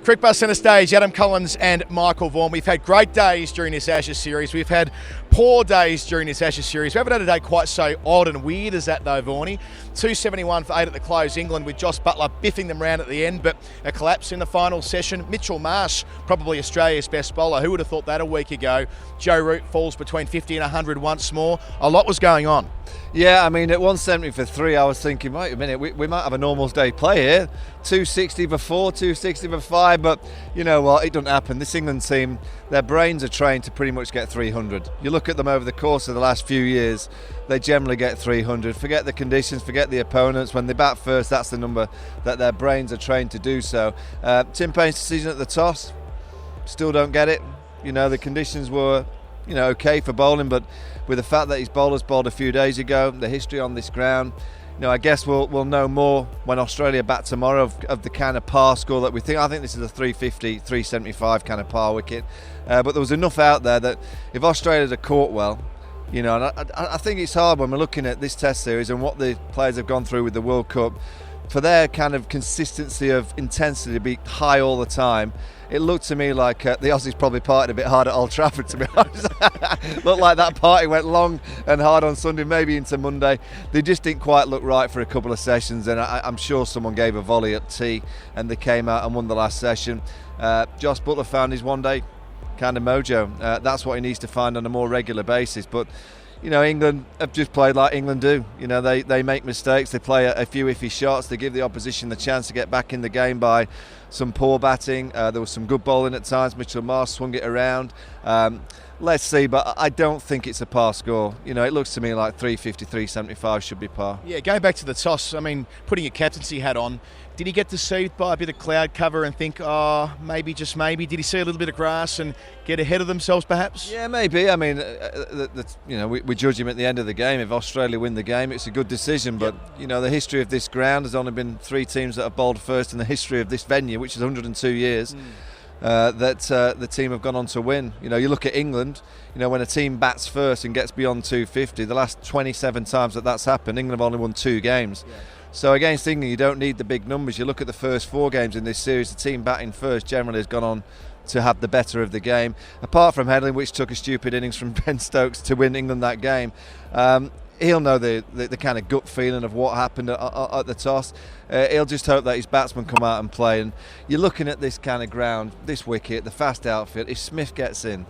Crick Bus Centre Stage, Adam Collins and Michael Vaughan. We've had great days during this Ashes series. We've had poor days during this Ashes series. We haven't had a day quite so odd and weird as that though, Vaughanie. 271 for 8 at the close, England, with Jos Butler biffing them round at the end, but a collapse in the final session. Mitchell Marsh, probably Australia's best bowler. Who would have thought that a week ago? Joe Root falls between 50 and 100 once more. A lot was going on. Yeah, I mean, at 170 for 3, I was thinking, wait a minute, we might have a normal day play here. 260 for 4, 260 for 5, but you know what, it doesn't happen. This England team, their brains are trained to pretty much get 300. You look at them over the course of the last few years, they generally get 300. Forget the conditions, forget the opponents. When they bat first, that's the number that their brains are trained to do so. Tim Paine's decision at the toss, still don't get it. You know, the conditions were, okay for bowling, but with the fact that his bowlers bowled a few days ago, the history on this ground, I guess we'll know more when Australia bat tomorrow of the kind of par score that we think. I think this is a 350, 375 kind of par wicket. But there was enough out there that if Australia had caught well, and I think it's hard when we're looking at this Test series and what the players have gone through with the World Cup, for their kind of consistency of intensity to be high all the time. It looked to me like the Aussies probably partied a bit hard at Old Trafford, to be honest. Looked like that party went long and hard on Sunday, maybe into Monday. They just didn't quite look right for a couple of sessions, and I'm sure someone gave a volley at tea and they came out and won the last session. Jos Butler found his one-day kind of mojo. That's what he needs to find on a more regular basis. But England have just played like England do. They make mistakes, they play a few iffy shots, they give the opposition the chance to get back in the game by some poor batting. There was some good bowling at times. Mitchell Marsh swung it around. Let's see, but I don't think it's a par score. It looks to me like 350, 375 should be par. Yeah, going back to the toss, I mean, putting your captaincy hat on, did he get deceived by a bit of cloud cover and think, maybe, just maybe? Did he see a little bit of grass and get ahead of themselves, perhaps? Yeah, maybe. I mean, we judge him at the end of the game. If Australia win the game, it's a good decision. But, the history of this ground, there's only been 3 teams that have bowled first in the history of this venue, which is 102 years. That the team have gone on to win. You look at England, when a team bats first and gets beyond 250, the last 27 times that's happened, England have only won 2 games. Yeah. So against England, you don't need the big numbers. You look at the first 4 games in this series, the team batting first generally has gone on to have the better of the game. Apart from Headley, which took a stupid innings from Ben Stokes to win England that game. He'll know the kind of gut feeling of what happened at the toss. He'll just hope that his batsmen come out and play. And you're looking at this kind of ground, this wicket, the fast outfield. If Smith gets in,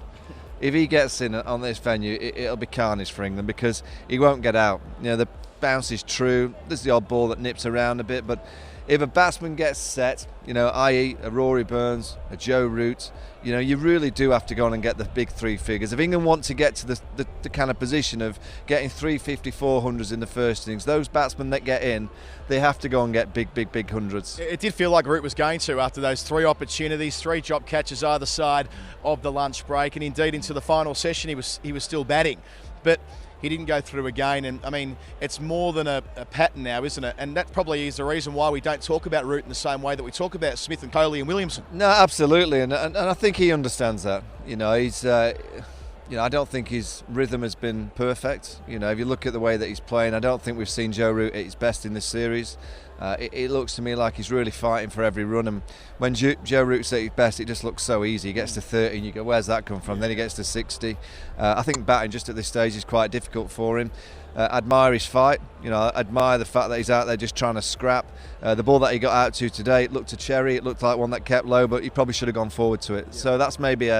if he gets in on this venue, it'll be carnage for England because he won't get out. The bounce is true. There's the odd ball that nips around a bit, but if a batsman gets set, i.e. a Rory Burns, a Joe Root, you really do have to go on and get the big 3 figures. If England want to get to the kind of position of getting 350, 400s in the first innings, those batsmen that get in, they have to go and get big hundreds. It did feel like Root was going to after those 3 opportunities, 3 drop catches either side of the lunch break, and indeed into the final session he was still batting. But he didn't go through again, and I mean, it's more than a pattern now, isn't it? And that probably is the reason why we don't talk about Root in the same way that we talk about Smith and Kohli and Williamson. No, absolutely, and I think he understands that. He's, I don't think his rhythm has been perfect. If you look at the way that he's playing, I don't think we've seen Joe Root at his best in this series. It looks to me like he's really fighting for every run, and when Joe Root's at his best, it just looks so easy. He gets to 30 and you go, where's that come from? Then he gets to 60. I think batting just at this stage is quite difficult for him. Admire his fight, admire the fact that he's out there just trying to scrap. The ball that he got out to today, it looked a cherry, it looked like one that kept low, but he probably should have gone forward to it. Yeah. So that's maybe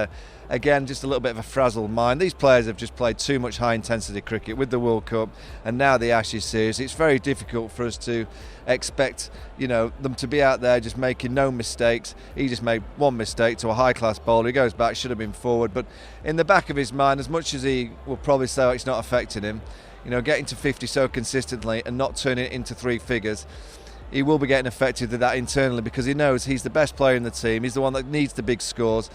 again, just a little bit of a frazzled mind. These players have just played too much high-intensity cricket with the World Cup and now the Ashes series. It's very difficult for us to expect, them to be out there just making no mistakes. He just made one mistake to a high-class bowler. He goes back, should have been forward. But in the back of his mind, as much as he will probably say it's not affecting him, getting to 50 so consistently and not turning it into 3 figures, he will be getting affected with that internally because he knows he's the best player in the team. He's the one that needs the big scores.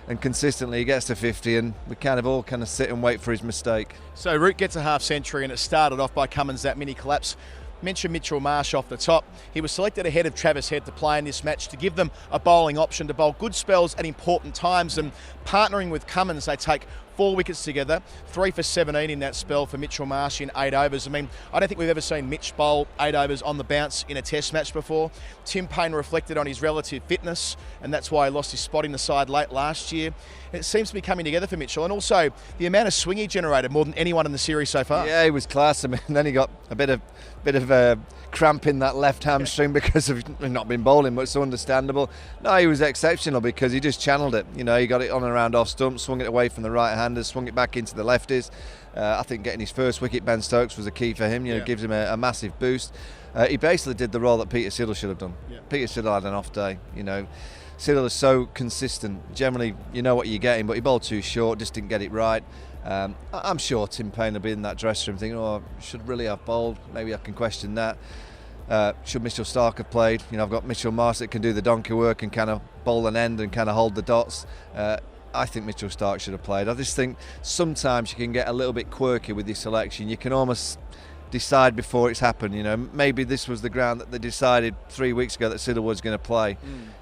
And consistently he gets to 50 and we all sit and wait for his mistake. So Root gets a half century and it started off by Cummins that mini collapse. Mentioned Mitchell Marsh off the top. He was selected ahead of Travis Head to play in this match to give them a bowling option to bowl good spells at important times, and partnering with Cummins they take 4 wickets together, 3 for 17 in that spell for Mitchell Marsh in 8 overs. I mean, I don't think we've ever seen Mitch bowl 8 overs on the bounce in a test match before. Tim Payne reflected on his relative fitness, and that's why he lost his spot in the side late last year. It seems to be coming together for Mitchell, and also the amount of swing he generated, more than anyone in the series so far. Yeah, he was class. I mean, then he got a bit of cramp in that left hamstring because of not been bowling, but it's so understandable. No, he was exceptional because he just channeled it. You know, he got it on and around off stump, swung it away from the right-handers, swung it back into the lefties. I think getting his first wicket, Ben Stokes, was a key for him. You know, gives him a massive boost. He basically did the role that Peter Siddle should have done. Yeah. Peter Siddle had an off day, you know. Siddle is so consistent. Generally, you know what you're getting, but he bowled too short, just didn't get it right. I'm sure Tim Payne will be in that dressing room thinking, oh, I should really have bowled. Maybe I can question that. Should Mitchell Starc have played? You know, I've got Mitchell Marsh that can do the donkey work and kind of bowl an end and kind of hold the dots. I think Mitchell Starc should have played. I just think sometimes you can get a little bit quirky with your selection. You can almost decide before it's happened. You know, maybe this was the ground that they decided 3 weeks ago that Siddle was going to play.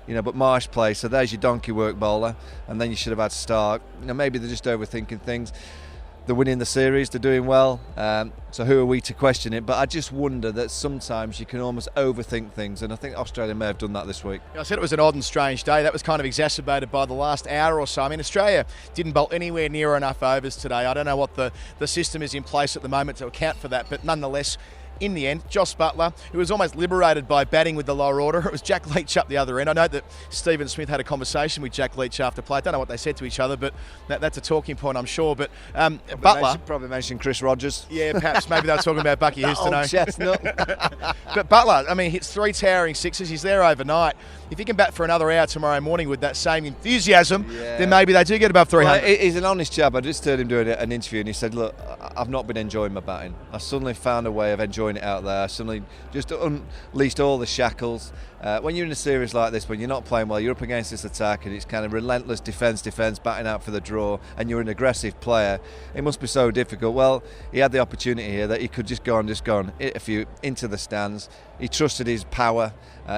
You know, but Marsh plays, so there's your donkey work bowler, and then you should have had Starc. You know, maybe they're just overthinking things. They're winning the series, they're doing well, so who are we to question it? But I just wonder that sometimes you can almost overthink things, and I think Australia may have done that this week. I said it was an odd and strange day. That was kind of exacerbated by the last hour or so. I mean, Australia didn't bowl anywhere near enough overs today. I don't know what the system is in place at the moment to account for that, but nonetheless, in the end, Jos Butler, who was almost liberated by batting with the lower order. It was Jack Leach up the other end. I know that Stephen Smith had a conversation with Jack Leach after play. I don't know what they said to each other, but that's a talking point, I'm sure. But Butler... Probably mentioned Chris Rogers. Yeah, perhaps. Maybe they were talking about Bucky Houston. Old chestnut. But Butler, I mean, hits 3 towering sixes. He's there overnight. If he can bat for another hour tomorrow morning with that same enthusiasm, then maybe they do get above 300. Well, he's an honest chap. I just heard him doing an interview and he said, look, I've not been enjoying my batting. I suddenly found a way of enjoying it out there. I suddenly just unleashed all the shackles. When you're in a series like this, when you're not playing well, you're up against this attack and it's kind of relentless defence, batting out for the draw, and you're an aggressive player. It must be so difficult. Well, he had the opportunity here that he could just go and hit a few into the stands. He trusted his power.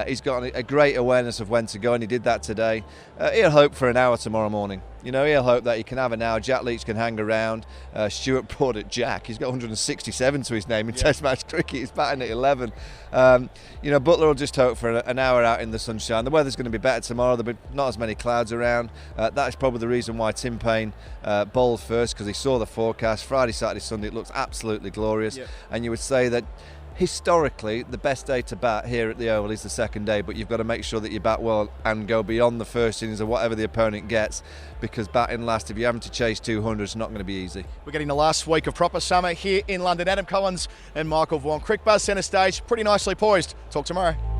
He's got a great awareness of when to go, and he did that today. He'll hope for an hour tomorrow morning. You know, he'll hope that he can have an hour. Jack Leach can hang around. Stuart Broad at Jack. He's got 167 to his name in Test match cricket. He's batting at 11. You know, Buttler will just hope for an hour out in the sunshine. The weather's going to be better tomorrow. There'll be not as many clouds around. That is probably the reason why Tim Payne bowled first, because he saw the forecast. Friday, Saturday, Sunday, it looks absolutely glorious. Yep. And you would say that historically, the best day to bat here at the Oval is the second day, but you've got to make sure that you bat well and go beyond the first innings or whatever the opponent gets, because batting last, if you're having to chase 200, it's not going to be easy. We're getting the last week of proper summer here in London. Adam Collins and Michael Vaughan. Crick Buzz centre stage, pretty nicely poised. Talk tomorrow.